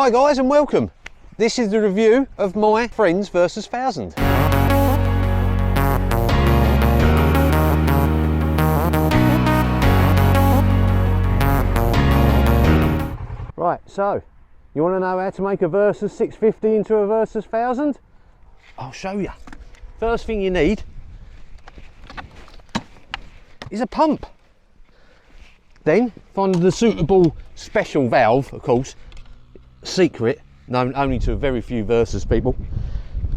Hi guys and welcome. This is the review of my friend's Versys 1000. Right, so you want to know how to make a Versys 650 into a Versys 1000? I'll show you. First thing you need is a pump. Then find the suitable special valve, of course, secret, known only to very few Versys people,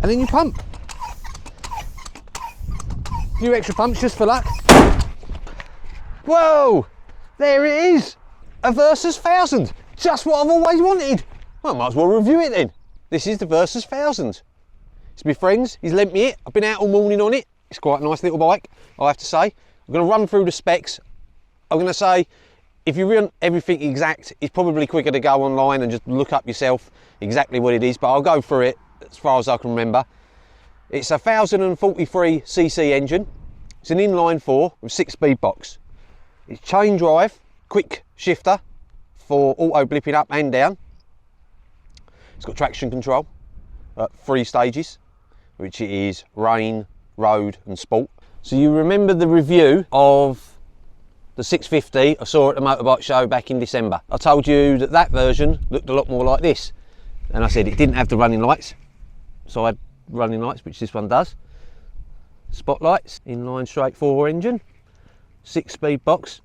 and then you pump. A few extra pumps just for luck. Whoa! There it is! A Versys 1000! Just what I've always wanted! Well, I might as well review it then. This is the Versys 1000. It's my friend's, he's lent me it. I've been out all morning on it. It's quite a nice little bike, I have to say. I'm going to run through the specs. I'm going to say, if you want everything exact, it's probably quicker to go online and just look up yourself exactly what it is, but I'll go through it as far as I can remember. It's a 1043cc engine. It's an inline 4 with 6-speed box. It's chain drive, quick shifter for auto blipping up and down. It's got traction control at 3 stages, which is rain, road and sport. So you remember the review of the 650 I saw at the motorbike show back in December. I told you that that version looked a lot more like this, and I said it didn't have the running lights, side running lights, which this one does. Spotlights, inline straight 4 engine, 6-speed box.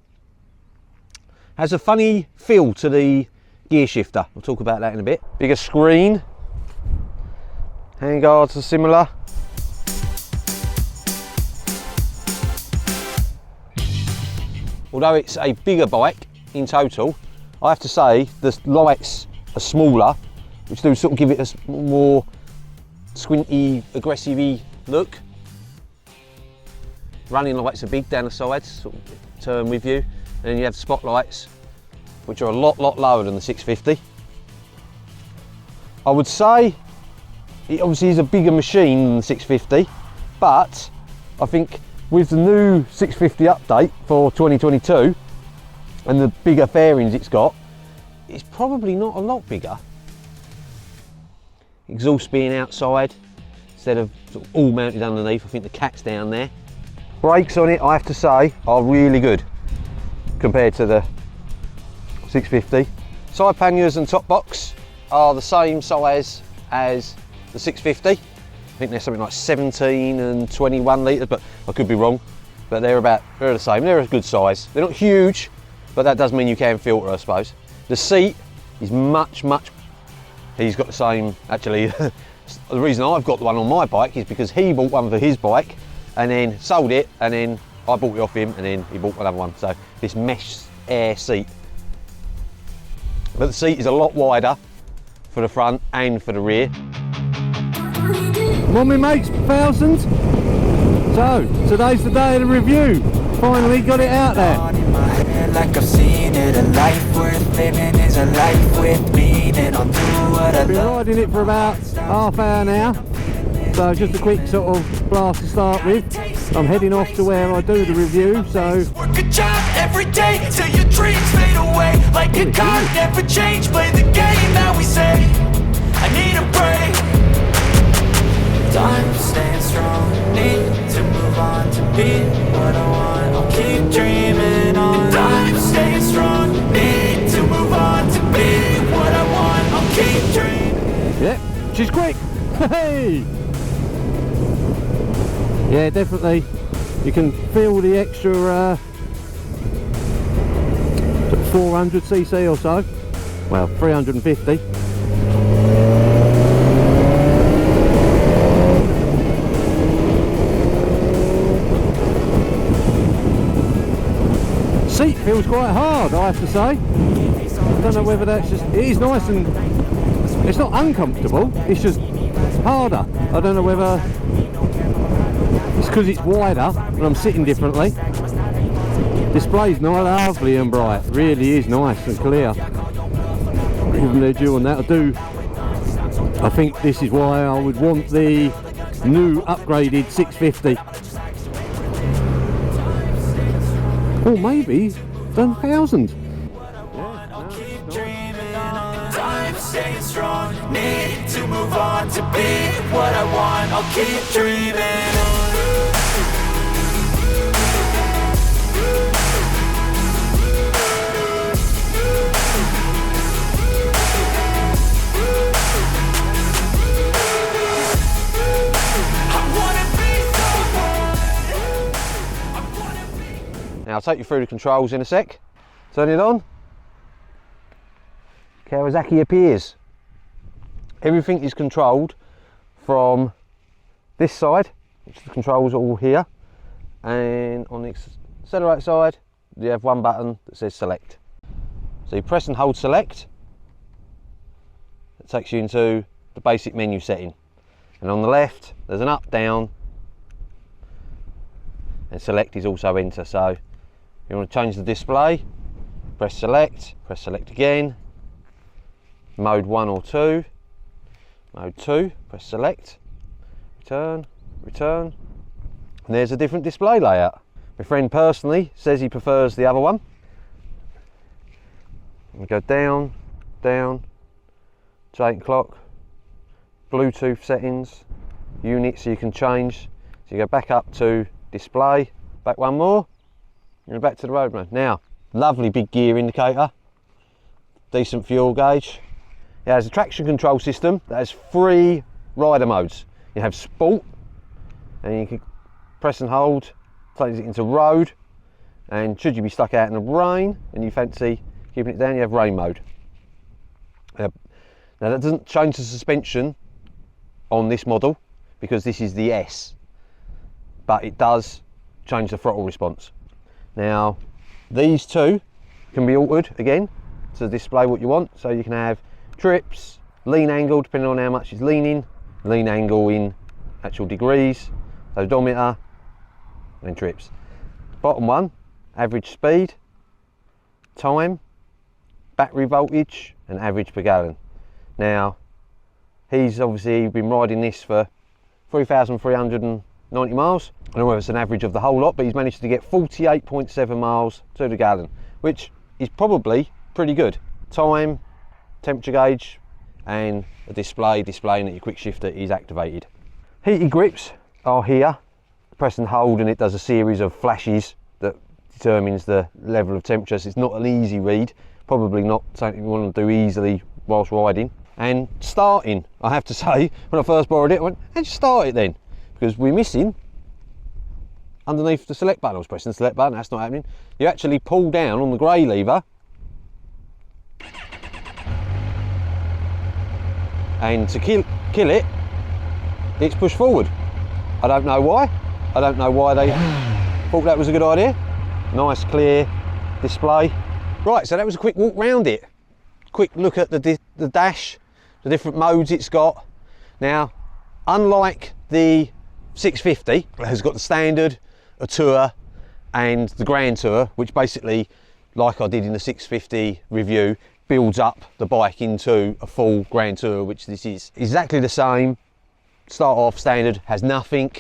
Has a funny feel to the gear shifter. We'll talk about that in a bit. Bigger screen, handguards are similar. Although it's a bigger bike in total, I have to say the lights are smaller, which do sort of give it a more squinty, aggressive-y look. Running lights are big down the sides, sort of turn with you. And then you have the spotlights, which are a lot lower than the 650. I would say it obviously is a bigger machine than the 650, but I think with the new 650 update for 2022 and the bigger fairings it's got, it's probably not a lot bigger. Exhaust being outside instead of sort of all mounted underneath. I think the cat's down there. Brakes on it, I have to say, are really good compared to the 650. Side panniers and top box are the same size as the 650. I think they're something like 17 and 21 litres, but I could be wrong. But they're the same. They're a good size. They're not huge, but that does mean you can filter, I suppose. The seat is much. He's got the same, actually. The reason I've got one on my bike is because he bought one for his bike and then sold it, and then I bought it off him, and then he bought another one. So this mesh air seat. But the seat is a lot wider for the front and for the rear. Come on, my mates, 1000s. So today's the day of the review. Finally got it out there. Like I've seen it, a life worth living is a life with meaning. I'll do what I love. Been riding it for about half hour now. So just a quick sort of blast to start with. I'm heading off to where I do the review, so work a job every day till your dreams fade away. Like a card, never change, play the game that we say. I need a break. Time staying strong, need to move on to be what I want. I'll keep dreaming on. Time staying strong, need to move on to be what I want. I'll keep dreaming. Yeah, she's quick. Hey. Yeah, definitely. You can feel the extra 400cc or so. Well, 350. Seat feels quite hard, I have to say. I don't know whether that's just, it is nice and it's not uncomfortable, it's just harder. I don't know whether it's because it's wider and I'm sitting differently. Display's nice, lovely and bright, really is nice and clear. Even their due on that, I think this is why I would want the new upgraded 650. Or maybe 1000. staying strong. Need to move on to be what I want. I'll keep dreaming on. Now I'll take you through the controls in a sec. Turn it on. Kawasaki appears. Everything is controlled from this side, which the controls are all here, and on the accelerator side you have one button that says select. So you press and hold select, it takes you into the basic menu setting, and on the left there's an up, down, and select is also enter. So if you want to change the display, press select again, mode 1 or 2, mode 2, press select, return, and there's a different display layout. My friend personally says he prefers the other one. We go down, change clock, Bluetooth settings, units, so you can change. So you go back up to display, back one more, and back to the road mode. Now, lovely big gear indicator, decent fuel gauge. It has a traction control system that has 3 rider modes. You have sport, and you can press and hold, takes it into road, and should you be stuck out in the rain and you fancy keeping it down, you have rain mode. Now that doesn't change the suspension on this model because this is the S, but it does change the throttle response. Now these two can be altered again to display what you want, so you can have trips, lean angle depending on how much it's leaning, lean angle in actual degrees, odometer, and trips. Bottom one, average speed, time, battery voltage, and average per gallon. Now he's obviously been riding this for 3,390 miles. I don't know whether it's an average of the whole lot, but he's managed to get 48.7 miles to the gallon, which is probably pretty good. Time, temperature gauge, and a display displaying that your quick shifter is activated. Heated grips are here. Press and hold and it does a series of flashes that determines the level of temperature. So it's not an easy read, probably not something you want to do easily whilst riding. And starting, I have to say, when I first borrowed it, I went, how'd you start it then? Because we're missing underneath the select button. I was pressing the select button, that's not happening. You actually pull down on the grey lever and to kill it, it's pushed forward. I don't know why. I don't know why they thought that was a good idea. Nice clear display. Right, so that was a quick walk round it. Quick look at the dash, the different modes it's got. Now, unlike the 650, it has got the standard, a tour, and the grand tour, which basically, like I did in the 650 review, builds up the bike into a full grand tour, which this is exactly the same. Start off standard, has nothing.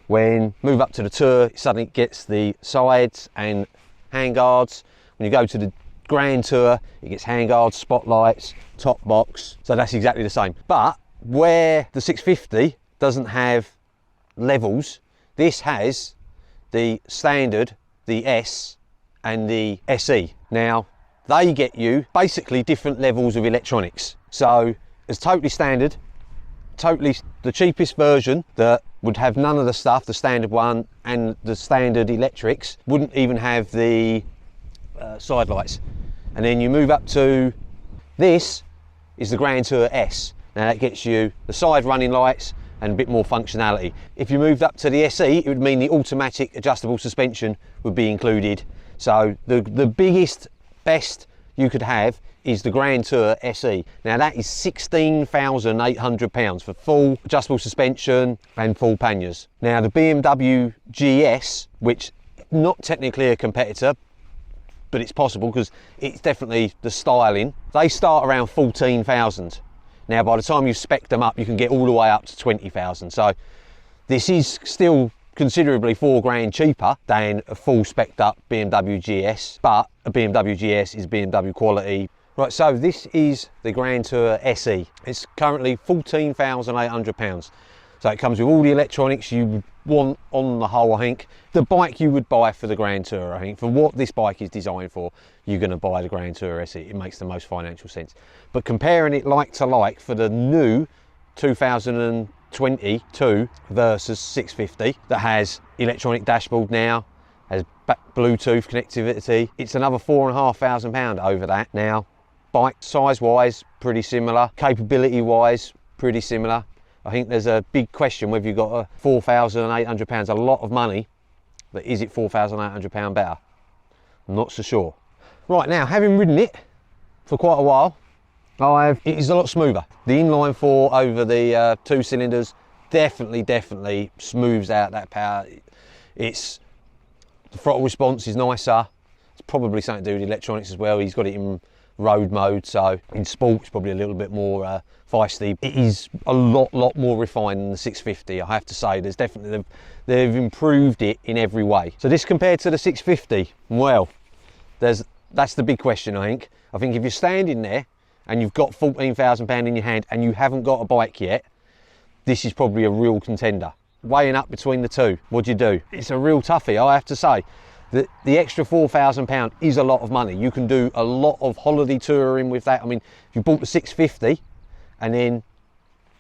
When move up to the tour, it suddenly gets the sides and handguards. When you go to the grand tour, it gets handguards, spotlights, top box. So that's exactly the same. But where the 650 doesn't have levels, this has the standard, the S, and the SE. Now, they get you basically different levels of electronics. So it's totally standard, totally the cheapest version that would have none of the stuff, the standard one and the standard electrics, wouldn't even have the side lights. And then you move up to this is the Grand Tour S. Now that gets you the side running lights and a bit more functionality. If you moved up to the SE, it would mean the automatic adjustable suspension would be included. So the biggest, best you could have is the Grand Tour SE. Now that is £16,800 for full adjustable suspension and full panniers. Now the BMW GS, which not technically a competitor, but it's possible because it's definitely the styling, they start around 14,000. Now by the time you spec them up, you can get all the way up to 20,000. So this is still considerably £4 cheaper than a full spec'd up BMW GS, but a BMW GS is BMW quality. Right, so this is the Grand Tour SE. It's currently £14,800. So it comes with all the electronics you would want on the whole, I think. The bike you would buy for the Grand Tour, I think. For what this bike is designed for, you're going to buy the Grand Tour SE. It makes the most financial sense. But comparing it like to like for the new 2022 Versys 650 that has electronic dashboard now, has Bluetooth connectivity, it's another £4,500 over that now. Bike size wise, pretty similar. Capability wise, pretty similar. I think there's a big question whether you've got a £4,800, a lot of money, but is it £4,800 better? I'm not so sure. Right, now, having ridden it for quite a while, it is a lot smoother. The inline 4 over the 2 cylinders definitely smooths out that power. The throttle response is nicer. It's probably something to do with the electronics as well. He's got it in road mode, so in sport it's probably a little bit more feisty. It is a lot more refined than the 650, I have to say. There's definitely, they've improved it in every way. So this compared to the 650, well, that's the big question, I think. I think if you're standing there and you've got £14,000 in your hand and you haven't got a bike yet, this is probably a real contender. Weighing up between the two, what do you do? It's a real toughie, I have to say. The extra £4,000 is a lot of money. You can do a lot of holiday touring with that. I mean, if you bought the 650 and then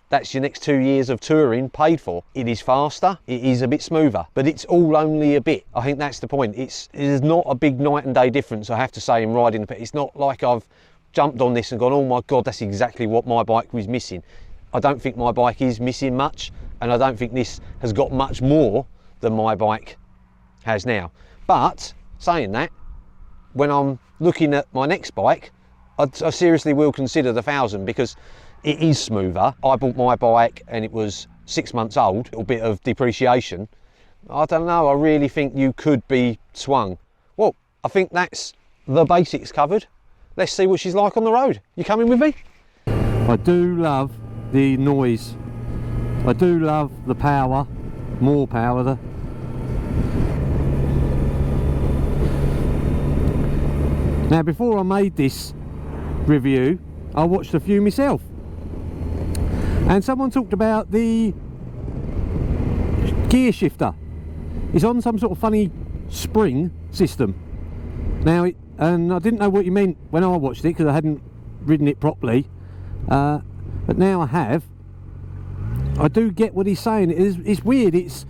that's your next 2 years of touring paid for. It is faster, it is a bit smoother, but it's all only a bit. I think that's the point. It is not a big night and day difference, I have to say, in riding the pit. It's not like I've jumped on this and gone, oh my God, that's exactly what my bike was missing. I don't think my bike is missing much, and I don't think this has got much more than my bike has now. But saying that, when I'm looking at my next bike, I seriously will consider the 1000 because it is smoother. I bought my bike and it was 6 months old, a little bit of depreciation. I don't know, I really think you could be swung. Well, I think that's the basics covered. Let's see what she's like on the road. You coming with me? I do love the noise. I do love the power, more power. Now, before I made this review, I watched a few myself, and someone talked about the gear shifter. It's on some sort of funny spring system. Now, and I didn't know what you meant when I watched it because I hadn't ridden it properly, but now I have. I do get what he's saying. It's weird. It's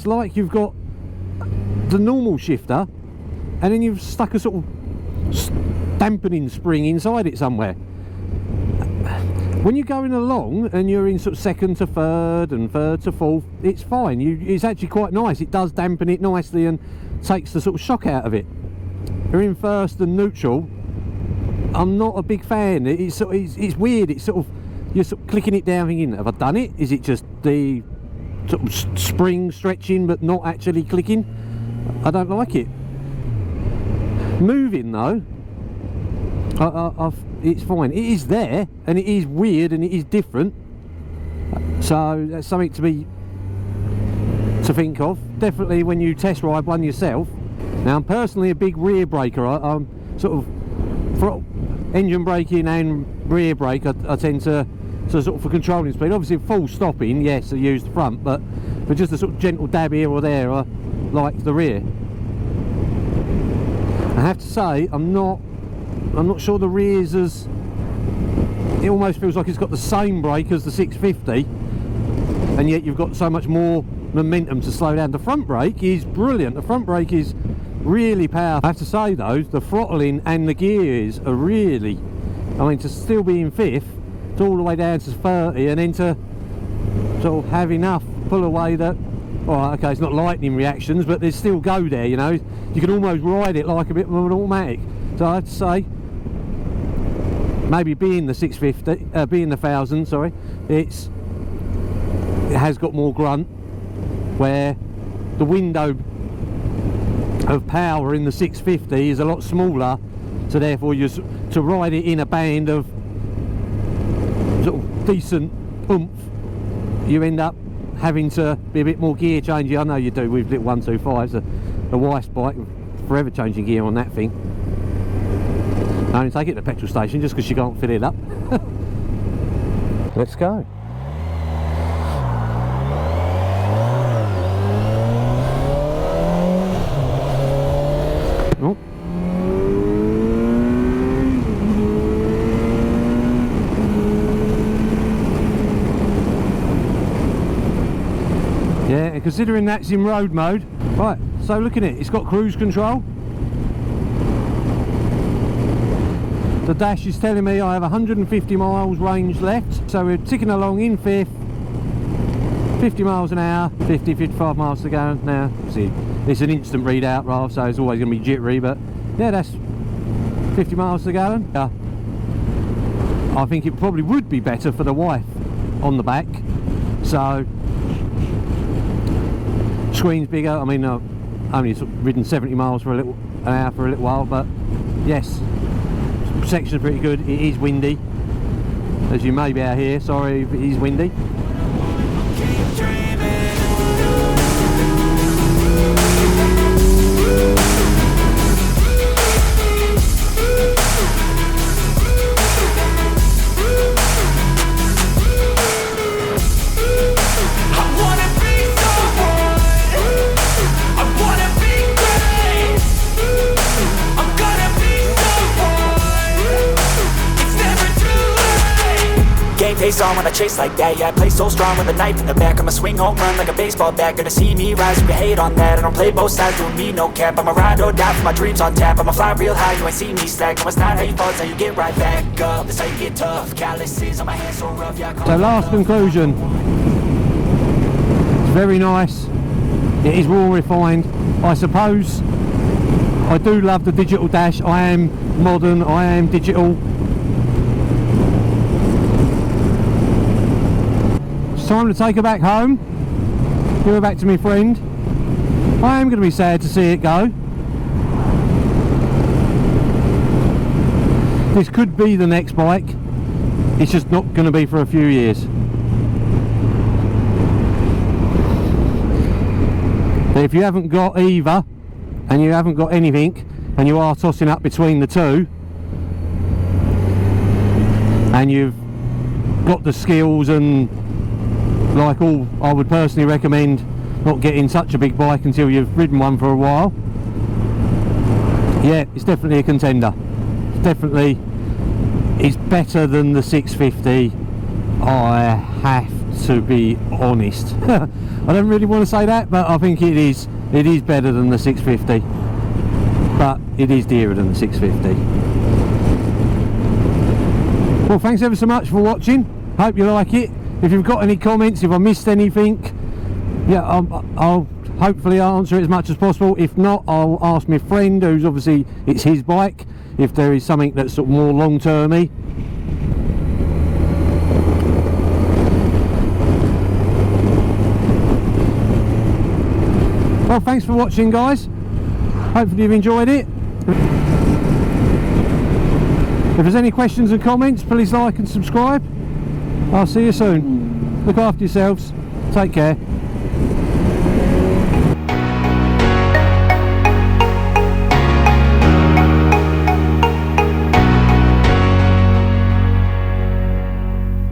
like you've got the normal shifter, and then you've stuck a sort of dampening spring inside it somewhere. When you're going along and you're in sort of second to third and third to fourth, it's fine. It's actually quite nice. It does dampen it nicely and takes the sort of shock out of it. You're in first and neutral. I'm not a big fan. It's weird. It's sort of, you're sort of clicking it down thinking, have I done it? Is it just the sort of spring stretching but not actually clicking? I don't like it. Moving though, it's fine. It is there and it is weird and it is different, so that's something to think of. Definitely when you test ride one yourself. Now, I'm personally a big rear braker. I'm sort of for engine braking and rear brake, I tend to sort of, for controlling speed, obviously full stopping, yes, I use the front, but for just a sort of gentle dab here or there, I like the rear. I have to say, I'm not sure the rear's as, it almost feels like it's got the same brake as the 650, and yet you've got so much more momentum to slow down. The front brake is brilliant. The front brake is really powerful. I have to say though, the throttling and the gears are really, I mean, to still be in fifth, to all the way down to 30, and then to sort of have enough pull away that, alright, okay, it's not lightning reactions, but there's still go there, you know. You can almost ride it like a bit of an automatic. So I have to say, maybe being the 650, being the 1000, sorry, it has got more grunt, where the window of power in the 650 is a lot smaller, so therefore to ride it in a band of sort of decent oomph, you end up having to be a bit more gear changing. I know you do with little 125s, the wife's bike, forever changing gear on that thing. only take it to the petrol station just because she can't fill it up. Let's go. Oh. Yeah, and considering that's in road mode. Right, so look at it, it's got cruise control. The dash is telling me I have 150 miles range left, so we're ticking along in fifth. 50 miles an hour, 50, 55 miles to go. Now, see, it's an instant readout, rather, so it's always going to be jittery, but yeah, that's 50 miles to go. Yeah. I think it probably would be better for the wife on the back, so screen's bigger. I mean, I've only sort of ridden 70 miles for an hour for a little while, but yes, protection's pretty good. It is windy, as you may be out here. Sorry if it is windy. Face on when I chase like that, yeah, I play so strong with a knife in the back. I'ma swing home run like a baseball bat. Gonna see me rise, you can hate on that. I don't play both sides, doing me no cap. I'ma ride or die for my dreams on tap. I'ma fly real high, you ain't see me slack. No, it's not how you fall, it's how you get right back up. That's how you get tough, calluses on my hands so rough, yeah. So last conclusion, it's very nice, it is well refined. I suppose I do love the digital dash. I am modern, I am digital. Time to take her back home, give her back to my friend. I am going to be sad to see it go. This could be the next bike, it's just not going to be for a few years. But if you haven't got either, and you haven't got anything, and you are tossing up between the two, and you've got the skills and like all, I would personally recommend not getting such a big bike until you've ridden one for a while. Yeah, it's definitely a contender. It's better than the 650. I have to be honest. I don't really want to say that, but I think it is better than the 650, but it is dearer than the 650. Well, thanks ever so much for watching, hope you like it. If you've got any comments, if I missed anything, yeah, I'll hopefully answer it as much as possible. If not, I'll ask my friend, who's obviously, it's his bike, if there is something that's sort of more long-termy. Well, thanks for watching, guys. Hopefully you've enjoyed it. If there's any questions and comments, please like and subscribe. I'll see you soon. Look after yourselves. Take care.